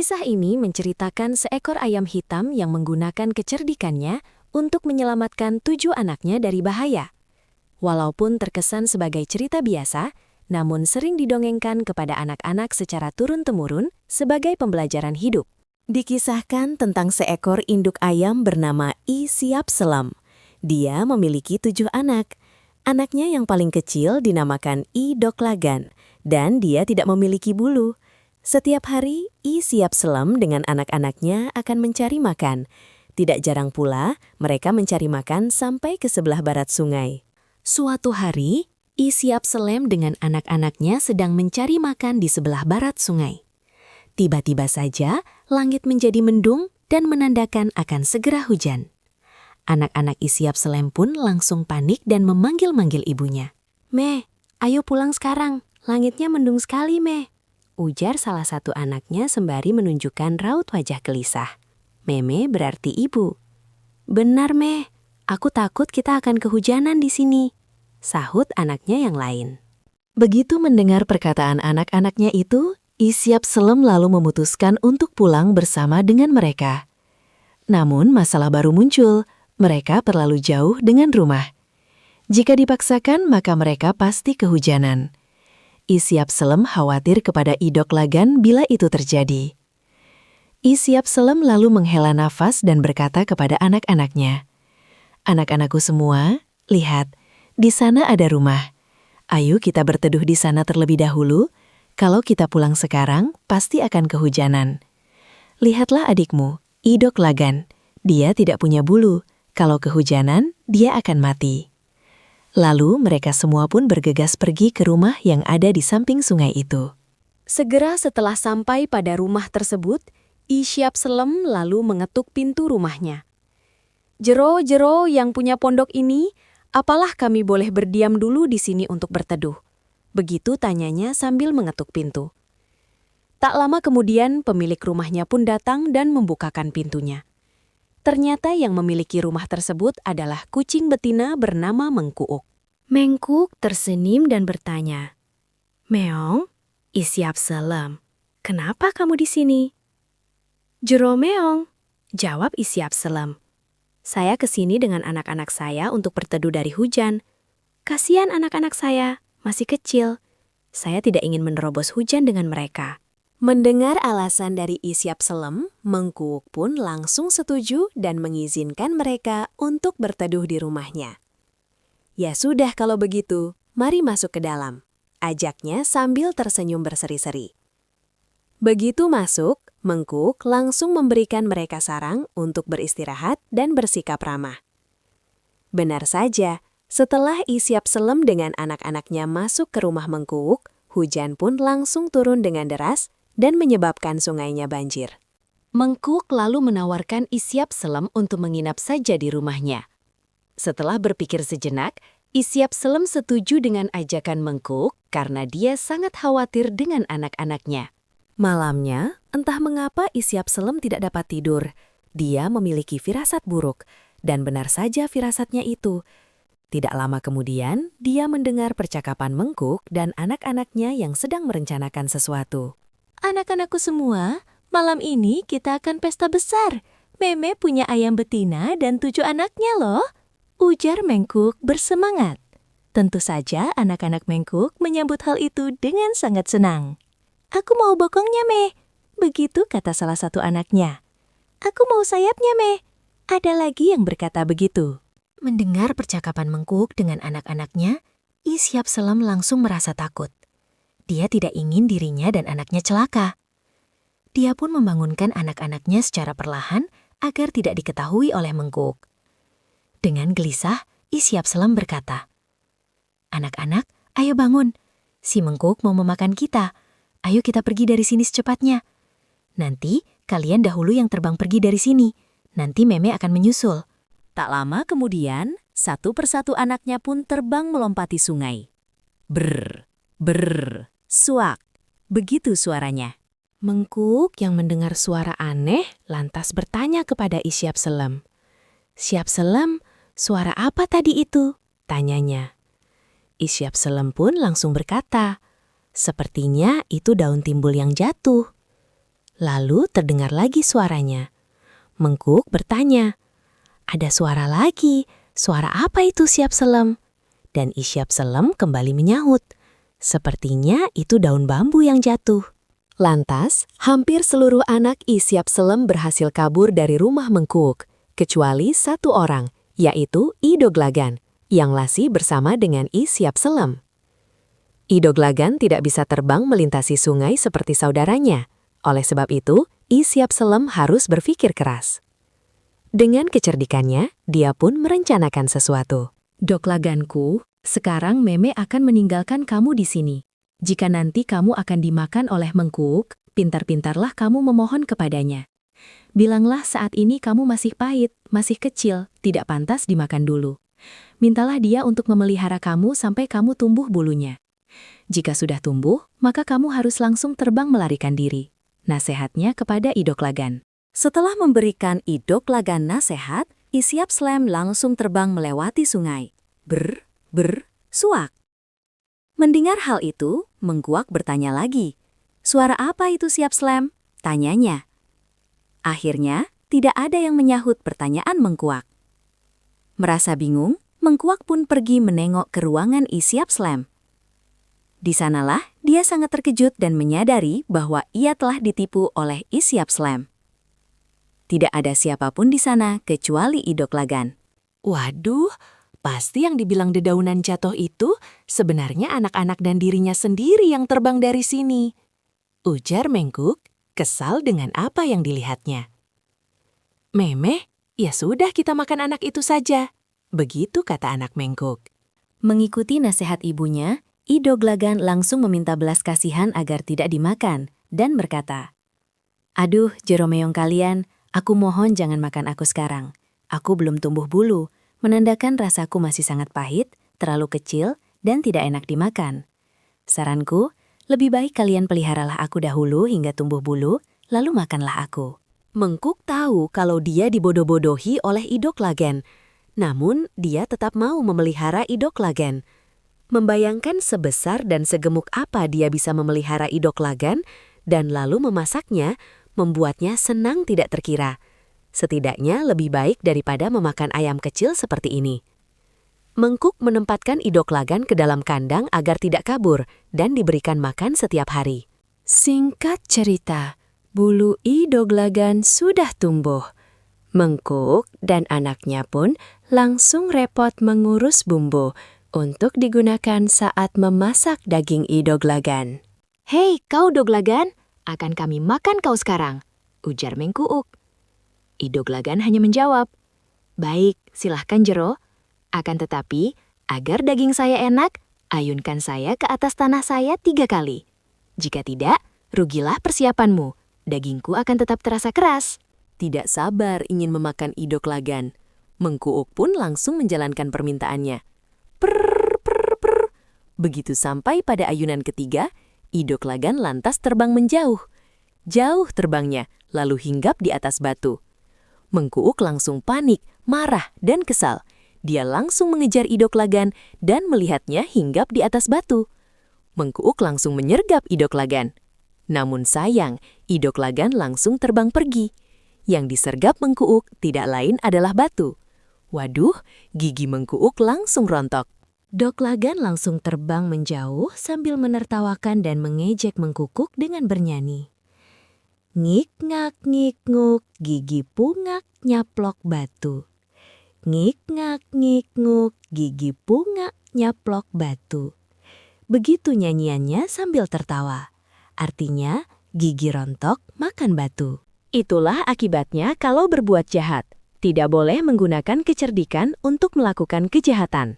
Kisah ini menceritakan seekor ayam hitam yang menggunakan kecerdikannya untuk menyelamatkan 7 anaknya dari bahaya. Walaupun terkesan sebagai cerita biasa, namun sering didongengkan kepada anak-anak secara turun-temurun sebagai pembelajaran hidup. Dikisahkan tentang seekor induk ayam bernama I Siap Selam. Dia memiliki 7 anak. Anaknya yang paling kecil dinamakan I Doklagan, dan dia tidak memiliki bulu. Setiap hari, I Siap Selam dengan anak-anaknya akan mencari makan. Tidak jarang pula, mereka mencari makan sampai ke sebelah barat sungai. Suatu hari, I Siap Selam dengan anak-anaknya sedang mencari makan di sebelah barat sungai. Tiba-tiba saja, langit menjadi mendung dan menandakan akan segera hujan. Anak-anak I Siap Selam pun langsung panik dan memanggil-manggil ibunya. "Meh, ayo pulang sekarang, langitnya mendung sekali, Meh," ujar salah satu anaknya sembari menunjukkan raut wajah gelisah. Meme berarti ibu. "Benar, Meh. Aku takut kita akan kehujanan di sini," sahut anaknya yang lain. Begitu mendengar perkataan anak-anaknya itu, I Siap Selam lalu memutuskan untuk pulang bersama dengan mereka. Namun masalah baru muncul, mereka terlalu jauh dengan rumah. Jika dipaksakan, maka mereka pasti kehujanan. I Siap Selam khawatir kepada I Doklagan bila itu terjadi. I Siap Selam lalu menghela nafas dan berkata kepada anak-anaknya, "Anak-anakku semua, lihat, di sana ada rumah. Ayo kita berteduh di sana terlebih dahulu. Kalau kita pulang sekarang, pasti akan kehujanan. Lihatlah adikmu, I Doklagan. Dia tidak punya bulu. Kalau kehujanan, dia akan mati." Lalu mereka semua pun bergegas pergi ke rumah yang ada di samping sungai itu. Segera setelah sampai pada rumah tersebut, I Siap Selam lalu mengetuk pintu rumahnya. "Jero, Jero yang punya pondok ini, apalah kami boleh berdiam dulu di sini untuk berteduh?" Begitu tanyanya sambil mengetuk pintu. Tak lama kemudian pemilik rumahnya pun datang dan membukakan pintunya. Ternyata yang memiliki rumah tersebut adalah kucing betina bernama Mengkuuk. Mengkuuk tersenyum dan bertanya, "Meong, I Siap Selam, kenapa kamu di sini?" "Jero Meong," jawab I Siap Selam. "Saya kesini dengan anak-anak saya untuk berteduh dari hujan. Kasihan anak-anak saya, masih kecil. Saya tidak ingin menerobos hujan dengan mereka." Mendengar alasan dari I Siap Selam, Mengkuuk pun langsung setuju dan mengizinkan mereka untuk berteduh di rumahnya. "Ya sudah kalau begitu, mari masuk ke dalam," ajaknya sambil tersenyum berseri-seri. Begitu masuk, Mengkuuk langsung memberikan mereka sarang untuk beristirahat dan bersikap ramah. Benar saja, setelah I Siap Selam dengan anak-anaknya masuk ke rumah Mengkuuk, hujan pun langsung turun dengan deras dan menyebabkan sungainya banjir. Mengkuuk lalu menawarkan I Siap Selam untuk menginap saja di rumahnya. Setelah berpikir sejenak, I Siap Selam setuju dengan ajakan Mengkuuk karena dia sangat khawatir dengan anak-anaknya. Malamnya, entah mengapa I Siap Selam tidak dapat tidur. Dia memiliki firasat buruk, dan benar saja firasatnya itu. Tidak lama kemudian, dia mendengar percakapan Mengkuuk dan anak-anaknya yang sedang merencanakan sesuatu. "Anak-anakku semua, malam ini kita akan pesta besar. Meme punya ayam betina dan 7 anaknya loh," ujar Mengkuuk bersemangat. Tentu saja anak-anak Mengkuuk menyambut hal itu dengan sangat senang. "Aku mau bokongnya, Meh," begitu kata salah satu anaknya. "Aku mau sayapnya, Meh," ada lagi yang berkata begitu. Mendengar percakapan Mengkuuk dengan anak-anaknya, I Siap Selam langsung merasa takut. Dia tidak ingin dirinya dan anaknya celaka. Dia pun membangunkan anak-anaknya secara perlahan agar tidak diketahui oleh Mengkuuk. Dengan gelisah, I Siap Selam berkata, "Anak-anak, ayo bangun. Si Mengkuuk mau memakan kita. Ayo kita pergi dari sini secepatnya. Nanti kalian dahulu yang terbang pergi dari sini. Nanti Meme akan menyusul." Tak lama kemudian, satu persatu anaknya pun terbang melompati sungai. Brr, brr, suak. Begitu suaranya. Mengkuuk yang mendengar suara aneh lantas bertanya kepada I Siap Selam. "Siap Selam, suara apa tadi itu?" tanyanya. I Siap Selam pun langsung berkata, "Sepertinya itu daun timbul yang jatuh." Lalu terdengar lagi suaranya. Mengkuk bertanya, "Ada suara lagi. Suara apa itu, Siap Selem?" Dan Siap Selem kembali menyahut, "Sepertinya itu daun bambu yang jatuh." Lantas, hampir seluruh anak Siap Selem berhasil kabur dari rumah Mengkuk, kecuali satu orang, yaitu Doglagan, yang lasi bersama dengan Siap Selem. Doglagan tidak bisa terbang melintasi sungai seperti saudaranya. Oleh sebab itu, Siap Selem harus berpikir keras. Dengan kecerdikannya, dia pun merencanakan sesuatu. "Doglaganku, sekarang Meme akan meninggalkan kamu di sini. Jika nanti kamu akan dimakan oleh Mengkuk, pintar-pintarlah kamu memohon kepadanya. Bilanglah saat ini kamu masih pahit, masih kecil, tidak pantas dimakan dulu. Mintalah dia untuk memelihara kamu sampai kamu tumbuh bulunya. Jika sudah tumbuh, maka kamu harus langsung terbang melarikan diri." Nasihatnya kepada Doglagan. Setelah memberikan Doglagan nasihat, Siap Selem langsung terbang melewati sungai. Suak. Mendengar hal itu, Mengkuak bertanya lagi. "Suara apa itu, Siap Selem?" tanyanya. Akhirnya, tidak ada yang menyahut pertanyaan Mengkuak. Merasa bingung, Mengkuak pun pergi menengok ke ruangan Siap Selem. Di sanalah dia sangat terkejut dan menyadari bahwa ia telah ditipu oleh Siap Selem. Tidak ada siapapun di sana kecuali Doglagan. "Waduh, pasti yang dibilang dedaunan jatuh itu sebenarnya anak-anak dan dirinya sendiri yang terbang dari sini," ujar Mengkuk, kesal dengan apa yang dilihatnya. "Meme, ya sudah kita makan anak itu saja," begitu kata anak Mengkuk. Mengikuti nasihat ibunya, Doglagan langsung meminta belas kasihan agar tidak dimakan dan berkata, "Aduh, jeromeong kalian, aku mohon jangan makan aku sekarang. Aku belum tumbuh bulu, menandakan rasaku masih sangat pahit, terlalu kecil, dan tidak enak dimakan. Saranku, lebih baik kalian peliharalah aku dahulu hingga tumbuh bulu, lalu makanlah aku." Mengkuk tahu kalau dia dibodoh-bodohi oleh Doglagan, namun dia tetap mau memelihara Doglagan. Membayangkan sebesar dan segemuk apa dia bisa memelihara Doglagan dan lalu memasaknya, membuatnya senang tidak terkira. Setidaknya lebih baik daripada memakan ayam kecil seperti ini. Mengkuk menempatkan Doglagan ke dalam kandang agar tidak kabur dan diberikan makan setiap hari. Singkat cerita, bulu Doglagan sudah tumbuh. Mengkuk dan anaknya pun langsung repot mengurus bumbu untuk digunakan saat memasak daging Doglagan. "Hei, kau Doglagan, akan kami makan kau sekarang," ujar Mengkuuk. Doglagan hanya menjawab, "Baik, silahkan Jero. Akan tetapi, agar daging saya enak, ayunkan saya ke atas tanah saya 3 kali. Jika tidak, rugilah persiapanmu. Dagingku akan tetap terasa keras." Tidak sabar ingin memakan Doglagan. Mengkuuk pun langsung menjalankan permintaannya. Begitu sampai pada ayunan ketiga, Doglagan lantas terbang menjauh. Jauh terbangnya, lalu hinggap di atas batu. Mengkuuk langsung panik, marah, dan kesal. Dia langsung mengejar Doglagan dan melihatnya hinggap di atas batu. Mengkuuk langsung menyergap Doglagan. Namun sayang, Doglagan langsung terbang pergi. Yang disergap Mengkuuk tidak lain adalah batu. Waduh, gigi Mengkuuk langsung rontok. Doglagan langsung terbang menjauh sambil menertawakan dan mengejek Mengkukuk dengan bernyanyi. "Ngik-ngak ngik-nguk, gigi pungak nyaplok batu. Ngik-ngak ngik-nguk, gigi pungak nyaplok batu." Begitu nyanyiannya sambil tertawa. Artinya, gigi rontok makan batu. Itulah akibatnya kalau berbuat jahat. Tidak boleh menggunakan kecerdikan untuk melakukan kejahatan.